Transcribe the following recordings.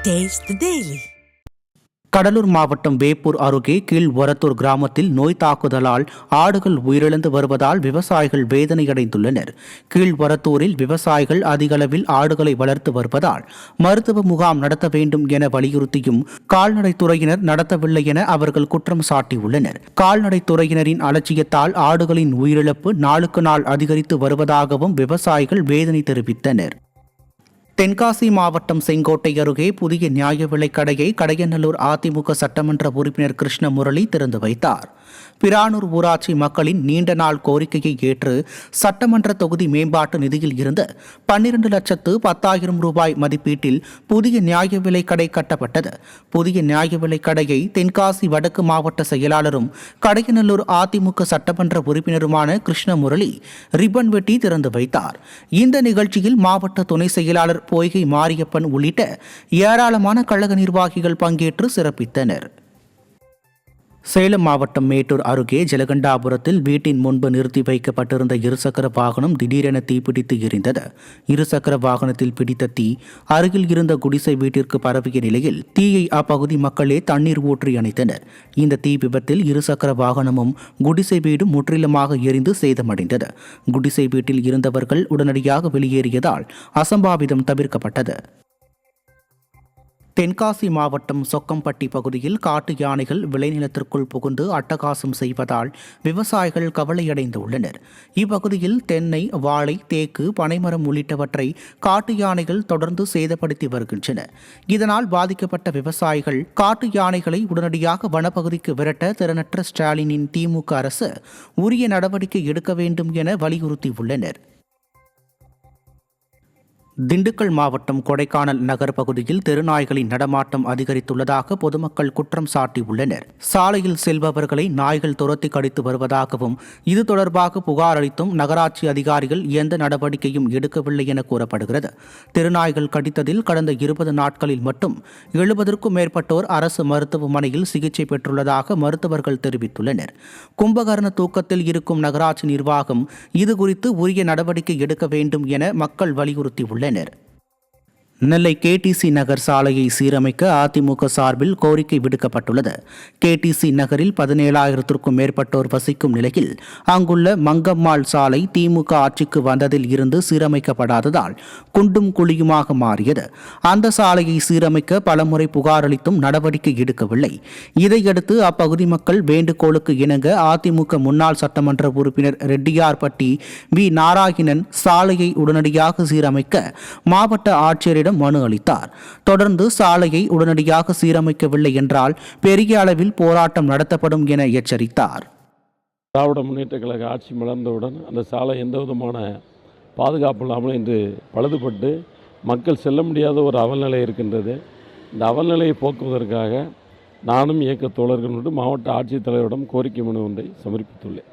Taste the Daily. Cuddalore மாவட்டம் வேப்பூர் அருகே கீழ்வரத்தூர் கிராமத்தில் நோய் தாக்குதலால் ஆடுகள் உயிரிழந்து வருவதால் விவசாயிகள் வேதனையடைந்துள்ளனர். கீழ்வரத்தூரில் விவசாயிகள் அதிகளவில் ஆடுகளை வளர்த்து வருவதால் மருத்துவ முகாம் நடத்த வேண்டும் என வலியுறுத்தியும் கால்நடைத்துறையினர் நடத்தவில்லை என அவர்கள் குற்றம் சாட்டியுள்ளனர். கால்நடைத்துறையினரின் அலட்சியத்தால் ஆடுகளின் உயிரிழப்பு நாளுக்கு நாள் அதிகரித்து வருவதாகவும் விவசாயிகள் வேதனை தெரிவித்தனர். தென்காசி மாவட்டம் செங்கோட்டை அருகே புதிய நியாய விலைக் கடையை கடையநல்லூர் அதிமுக சட்டமன்ற உறுப்பினர் கிருஷ்ணமுரளி திறந்து வைத்தார். பிரானூர் ஊராட்சி மக்களின் நீண்ட நாள் கோரிக்கையை ஏற்று சட்டமன்ற தொகுதி மேம்பாட்டு நிதியில் இருந்து 12,10,000 ரூபாய் மதிப்பீட்டில் புதிய நியாய விலைக் கடை கட்டப்பட்டது. புதிய நியாய விலைக் கடையை தென்காசி வடக்கு மாவட்ட செயலாளரும் கடையநல்லூர் அதிமுக சட்டமன்ற உறுப்பினருமான கிருஷ்ணமுரளி ரிப்பன் வெட்டி திறந்து வைத்தார். இந்த நிகழ்ச்சியில் மாவட்ட துணை செயலாளர் பொய்கை மாரியப்பன் உள்ளிட்ட ஏராளமான கழக நிர்வாகிகள் பங்கேற்று சிறப்பித்தனர். சேலம் மாவட்டம் மேட்டூர் அருகே ஜலகண்டாபுரத்தில் வீட்டின் முன்பு நிறுத்தி வைக்கப்பட்டிருந்த இருசக்கர வாகனம் திடீரென தீப்பிடித்து எரிந்தது. இருசக்கர வாகனத்தில் பிடித்த தீ அருகில் இருந்த குடிசை வீட்டிற்கு பரவிய நிலையில் தீயை அப்பகுதி மக்களே தண்ணீர் ஊற்றி அணைத்தனர். இந்த தீ விபத்தில் இருசக்கர வாகனமும் குடிசை வீடும் முற்றிலுமாக எரிந்து சேதமடைந்தது. குடிசை வீட்டில் இருந்தவர்கள் உடனடியாக வெளியேறியதால் அசம்பாவிதம் தவிர்க்கப்பட்டது. தென்காசி மாவட்டம் சொக்கம்பட்டி பகுதியில் காட்டு யானைகள் விளைநிலத்திற்குள் புகுந்து அட்டகாசம் செய்வதால் விவசாயிகள் கவலையடைந்துள்ளனர். இப்பகுதியில் தென்னை, வாழை, தேக்கு, பனைமரம் உள்ளிட்டவற்றை காட்டு யானைகள் தொடர்ந்து சேதப்படுத்தி வருகின்றன. இதனால் பாதிக்கப்பட்ட விவசாயிகள் காட்டு யானைகளை உடனடியாக வனப்பகுதிக்கு விரட்ட திறனற்ற ஸ்டாலினின் திமுக அரசு உரிய நடவடிக்கை எடுக்க வேண்டும் என வலியுறுத்தியுள்ளனர். திண்டுக்கல் மாவட்டம் கொடைக்கானல் நகர் பகுதியில் தெருநாய்களின் நடமாட்டம் அதிகரித்துள்ளதாக பொதுமக்கள் குற்றம் சாட்டியுள்ளனர். சாலையில் செல்பவர்களை நாய்கள் துரத்தி கடித்து வருவதாகவும் இது தொடர்பாக புகார் அளித்தும் நகராட்சி அதிகாரிகள் எந்த நடவடிக்கையும் எடுக்கவில்லை என கூறப்படுகிறது. தெருநாய்கள் கடித்ததில் கடந்த 20 நாட்களில் மட்டும் 70க்கும் மேற்பட்டோர் அரசு மருத்துவமனையில் சிகிச்சை பெற்றுள்ளதாக மருத்துவர்கள் தெரிவித்துள்ளனர். கும்பகர்ண தூக்கத்தில் இருக்கும் நகராட்சி நிர்வாகம் இதுகுறித்து உரிய நடவடிக்கை எடுக்க வேண்டும் என மக்கள் வலியுறுத்தியுள்ளனர். நெல்லை கேடிசி நகர் சாலையை சீரமைக்க அதிமுக சார்பில் கோரிக்கை விடுக்கப்பட்டுள்ளது. கேடிசி நகரில் 17,000க்கும் மேற்பட்டோர் வசிக்கும் நிலையில் அங்குள்ள மங்கம்மாள் சாலை திமுக ஆட்சிக்கு வந்ததில் இருந்து சீரமைக்கப்படாததால் குண்டும் குழியுமாக மாறியது. அந்த சாலையை சீரமைக்க பலமுறை புகார் அளித்தும் நடவடிக்கை எடுக்கவில்லை. இதையடுத்து அப்பகுதி மக்கள் வேண்டுகோளுக்கு இணங்க அதிமுக முன்னாள் சட்டமன்ற உறுப்பினர் ரெட்டியார்பட்டி வி நாராயணன் சாலையை உடனடியாக சீரமைக்க மாவட்ட ஆட்சியர் மனு அளித்தார். தொடர்ந்து சாலையை உடனடியாக சீரமைக்கவில்லை என்றால் பெரிய அளவில் போராட்டம் நடத்தப்படும் என எச்சரித்தார். திராவிட முன்னேற்ற கழக ஆட்சி மலர்ந்தவுடன் அந்த சாலை எந்த விதமான பாதுகாப்பு இல்லாமல் இன்று பழுதுபட்டு மக்கள் செல்ல முடியாத ஒரு அவல்நிலை இருக்கின்றது. இந்த அவல்நிலையை போக்குவதற்காக நானும் இயக்க தோழர்களோடு மாவட்ட ஆட்சித்தலைவரிடம் கோரிக்கை மனு ஒன்றை சமர்ப்பித்துள்ளேன்.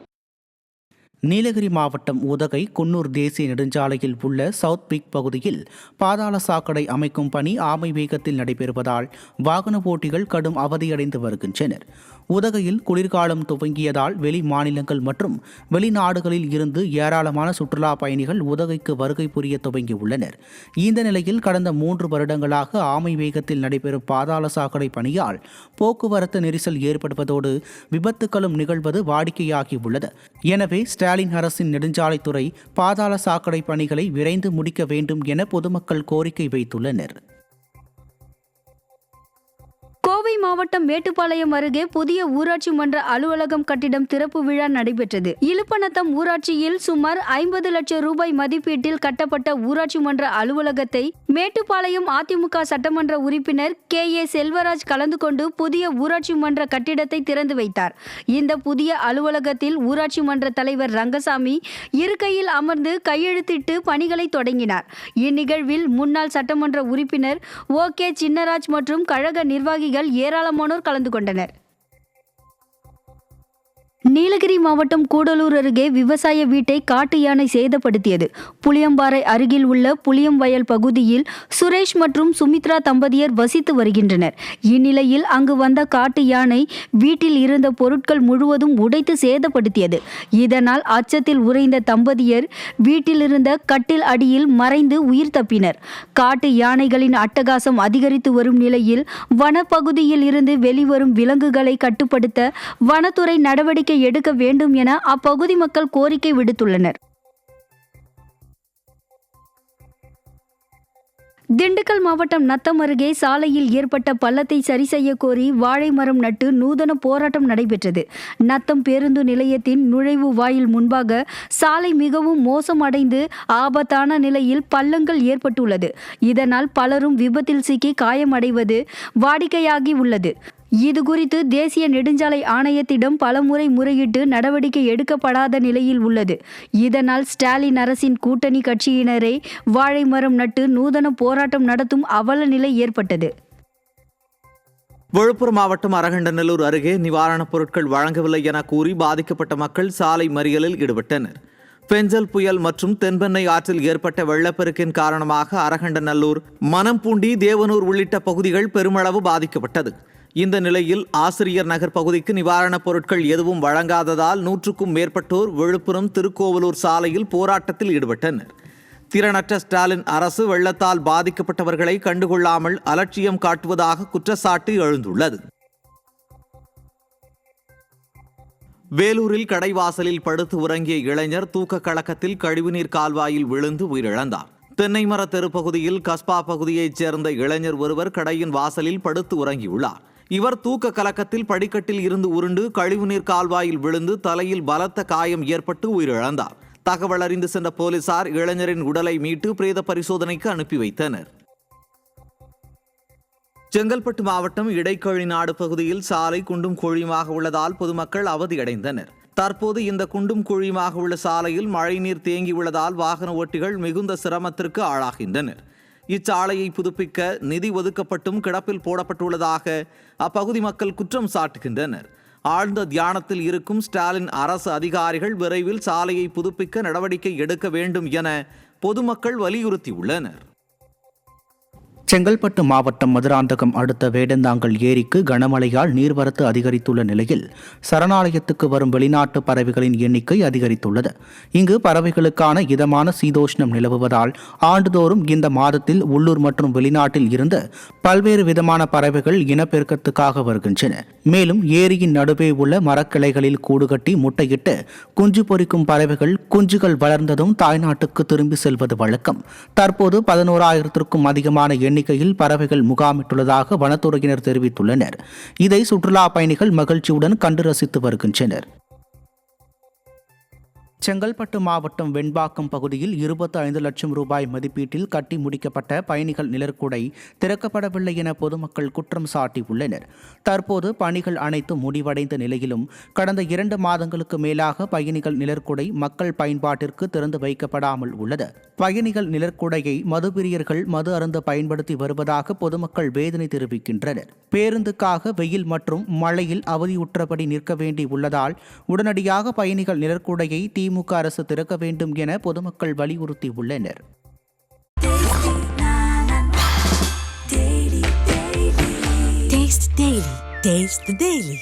நீலகிரி மாவட்டம் உதகை குன்னூர் தேசிய நெடுஞ்சாலையில் உள்ள சவுத் பிக் பகுதியில் பாதாள சாக்கடை அமைக்கும் பணி ஆமை வேகத்தில் நடைபெறுவதால் வாகன ஓட்டிகள் கடும் அவதியடைந்து வருகின்றனர். உதகையில் குளிர்காலம் துவங்கியதால் வெளி மாநிலங்கள் மற்றும் வெளிநாடுகளில் இருந்து ஏராளமான சுற்றுலா பயணிகள் உதகைக்கு வருகை புரிய துவங்கியுள்ளனர். இந்த நிலையில் கடந்த 3 வருடங்களாக ஆமை வேகத்தில் நடைபெறும் பாதாள சாக்கடை பணியால் போக்குவரத்து நெரிசல் ஏற்படுவதோடு விபத்துகளும் நிகழ்வது வாடிக்கையாகியுள்ளது. எனவே ஸ்டாலின் அரசின் நெடுஞ்சாலைத்துறை பாதாள சாக்கடை பணிகளை விரைந்து முடிக்க வேண்டும் என பொதுமக்கள் கோரிக்கை வைத்துள்ளனர். கோவை மாவட்டம் மேட்டுப்பாளையம் அருகே புதிய ஊராட்சி மன்ற அலுவலகம் கட்டிடம் திறப்பு விழா நடைபெற்றது. இலுப்பநத்தம் ஊராட்சியில் சுமார் 50 லட்சம் ரூபாய் மதிப்பீட்டில் கட்டப்பட்ட ஊராட்சி மன்ற அலுவலகத்தை மேட்டுப்பாளையம் அதிமுக சட்டமன்ற உறுப்பினர் KA செல்வராஜ் கலந்து கொண்டு புதிய ஊராட்சி மன்ற கட்டிடத்தை திறந்து வைத்தார். இந்த புதிய அலுவலகத்தில் ஊராட்சி மன்ற தலைவர் ரங்கசாமி இருக்கையில் அமர்ந்து கையெழுத்திட்டு பணிகளை தொடங்கினார். இந்நிகழ்வில் முன்னாள் சட்டமன்ற உறுப்பினர் OK சின்னராஜ் மற்றும் கழக நிர்வாகிகள் ஏராளமானோர் கலந்து கொண்டனர். நீலகிரி மாவட்டம் கூடலூர் அருகே விவசாய வீட்டை காட்டு யானை சேதப்படுத்தியது. புளியம்பாறை அருகில் உள்ள புளியம்வயல் பகுதியில் சுரேஷ் மற்றும் சுமித்ரா தம்பதியர் வசித்து வருகின்றனர். இந்நிலையில் அங்கு வந்த காட்டு யானை வீட்டில் இருந்த பொருட்கள் முழுவதும் உடைத்து சேதப்படுத்தியது. இதனால் அச்சத்தில் உறைந்த தம்பதியர் வீட்டில் இருந்த கட்டில் அடியில் மறைந்து உயிர் தப்பினர். காட்டு யானைகளின் அட்டகாசம் அதிகரித்து வரும் நிலையில் வனப்பகுதியில் இருந்து வெளிவரும் விலங்குகளை கட்டுப்படுத்த வனத்துறை நடவடிக்கை எடுக்க வேண்டும் என அப்பகுதி மக்கள் கோரிக்கை விடுத்துள்ளனர். திண்டுக்கல் மாவட்டம் நத்தம் அருகே சாலையில் ஏற்பட்ட பள்ளத்தை சரி செய்ய கோரி வாழை மரம் நட்டு நூதன போராட்டம் நடைபெற்றது. நத்தம் பேருந்து நிலையத்தின் நுழைவு வாயில் முன்பாக சாலை மிகவும் மோசமடைந்து ஆபத்தான நிலையில் பள்ளங்கள் ஏற்பட்டுள்ளது. இதனால் பலரும் விபத்தில் சிக்கி காயமடைவது வாடிக்கையாகி உள்ளது. இதுகுறித்து தேசிய நெடுஞ்சாலை ஆணையத்திடம் பலமுறை முறையிட்டு நடவடிக்கை எடுக்கப்படாத நிலையில் உள்ளது. இதனால் ஸ்டாலின் அரசின் கூட்டணி கட்சியினரை வாழை மரம் நட்டு நூதன போராட்டம் நடத்தும் அவல நிலை ஏற்பட்டது. விழுப்புரம் மாவட்டம் அரகண்டநல்லூர் அருகே நிவாரணப் பொருட்கள் வழங்கவில்லை என கூறி பாதிக்கப்பட்ட மக்கள் சாலை மறியலில் ஈடுபட்டனர். பெஞ்சல் புயல் மற்றும் தென்பெண்ணை ஆற்றில் ஏற்பட்ட வெள்ளப்பெருக்கின் காரணமாக அரகண்டநல்லூர், மணம்பூண்டி, தேவனூர் உள்ளிட்ட பகுதிகள் பெருமளவு பாதிக்கப்பட்டது. இந்த நிலையில் ஆசிரியர் நகர் பகுதிக்கு நிவாரணப் பொருட்கள் எதுவும் வழங்காததால் 100க்கும் மேற்பட்டோர் விழுப்புரம் திருக்கோவலூர் சாலையில் போராட்டத்தில் ஈடுபட்டனர். திறனற்ற ஸ்டாலின் அரசு வெள்ளத்தால் பாதிக்கப்பட்டவர்களை கண்டுகொள்ளாமல் அலட்சியம் காட்டுவதாக குற்றச்சாட்டு எழுந்துள்ளது. வேலூரில் கடைவாசலில் படுத்து உறங்கிய இளைஞர் தூக்க கலக்கத்தில் கழிவுநீர் கால்வாயில் விழுந்து உயிரிழந்தார். தென்னைமர தெரு பகுதியில் கஸ்பா பகுதியைச் சேர்ந்த இளைஞர் ஒருவர் கடையின் வாசலில் படுத்து உறங்கியுள்ளார். இவர் தூக்க கலக்கத்தில் படிக்கட்டில் இருந்து உருண்டு கழிவுநீர் கால்வாயில் விழுந்து தலையில் பலத்த காயம் ஏற்பட்டு உயிரிழந்தார். தகவல் அறிந்து சென்ற போலீசார் இளைஞரின் உடலை மீட்டு பிரேத பரிசோதனைக்கு அனுப்பி வைத்தனர். செங்கல்பட்டு மாவட்டம் இடைக்கழிநாடு பகுதியில் சாலை குண்டும் குழியுமாக உள்ளதால் பொதுமக்கள் அவதியடைந்தனர். தற்போது இந்த குண்டும் குழியுமாக உள்ள சாலையில் மழைநீர் தேங்கியுள்ளதால் வாகன ஓட்டிகள் மிகுந்த சிரமத்திற்கு ஆளாகின்றனர். இச்சாலையை புதுப்பிக்க நிதி ஒதுக்கப்பட்டும் கிடப்பில் போடப்பட்டுள்ளதாக அப்பகுதி மக்கள் குற்றம் சாட்டுகின்றனர். ஆழ்ந்த தியானத்தில் இருக்கும் ஸ்டாலின் அரசு அதிகாரிகள் விரைவில் சாலையை புதுப்பிக்க நடவடிக்கை எடுக்க வேண்டும் என பொதுமக்கள் வலியுறுத்தியுள்ளனர். செங்கல்பட்டு மாவட்டம் மதுராந்தகம் அடுத்த வேடந்தாங்கல் ஏரிக்கு கனமழையால் நீர்வரத்து அதிகரித்துள்ள நிலையில் சரணாலயத்துக்கு வரும் வெளிநாட்டு பறவைகளின் எண்ணிக்கை அதிகரித்துள்ளது. இங்கு பறவைகளுக்கான இதமான சீதோஷ்ணம் நிலவுவதால் ஆண்டுதோறும் இந்த மாதத்தில் உள்ளூர் மற்றும் வெளிநாட்டில் இருந்து பல்வேறு விதமான பறவைகள் இனப்பெருக்கத்துக்காக வருகின்றன. மேலும் ஏரியின் நடுவே உள்ள மரக்கிளைகளில் கூடுகட்டி முட்டையிட்டு குஞ்சு பொரிக்கும் பறவைகள் குஞ்சுகள் வளர்ந்ததும் தாய்நாட்டுக்கு திரும்பி செல்வது வழக்கம். தற்போது 11,000க்கும் அதிகமான எண்ணிக்கையில் பறவைகள் முகாமிட்டுள்ளதாக வனத்துறையினர் தெரிவித்துள்ளனர். இதை சுற்றுலா பயணிகள் மகிழ்ச்சியுடன் கண்டு ரசித்து வருகின்றனர். செங்கல்பட்டு மாவட்டம் வெண்பாக்கம் பகுதியில் 25 லட்சம் ரூபாய் மதிப்பீட்டில் கட்டி முடிக்கப்பட்ட பயணிகள் நிழற்குடை திறக்கப்படவில்லை என பொதுமக்கள் குற்றம் சாட்டியுள்ளனர். தற்போது பணிகள் அனைத்தும் முடிவடைந்த நிலையிலும் கடந்த 2 மாதங்களுக்கு மேலாக பயணிகள் நிழற்குடை மக்கள் பயன்பாட்டிற்கு திறந்து வைக்கப்படாமல் உள்ளது. பயணிகள் நிழற்குடையை மதுபிரியர்கள் மது அருந்த பயன்படுத்தி வருவதாக பொதுமக்கள் வேதனை தெரிவிக்கின்றனர். பேருந்துக்காக வெயில் மற்றும் மழையில் அவதியுற்றபடி நிற்க வேண்டி உள்ளதால் உடனடியாக பயணிகள் நிழற்குடையை திமுக அரசு திறக்க வேண்டும் என பொதுமக்கள் வலியுறுத்தியுள்ளனர். Taste the Daily.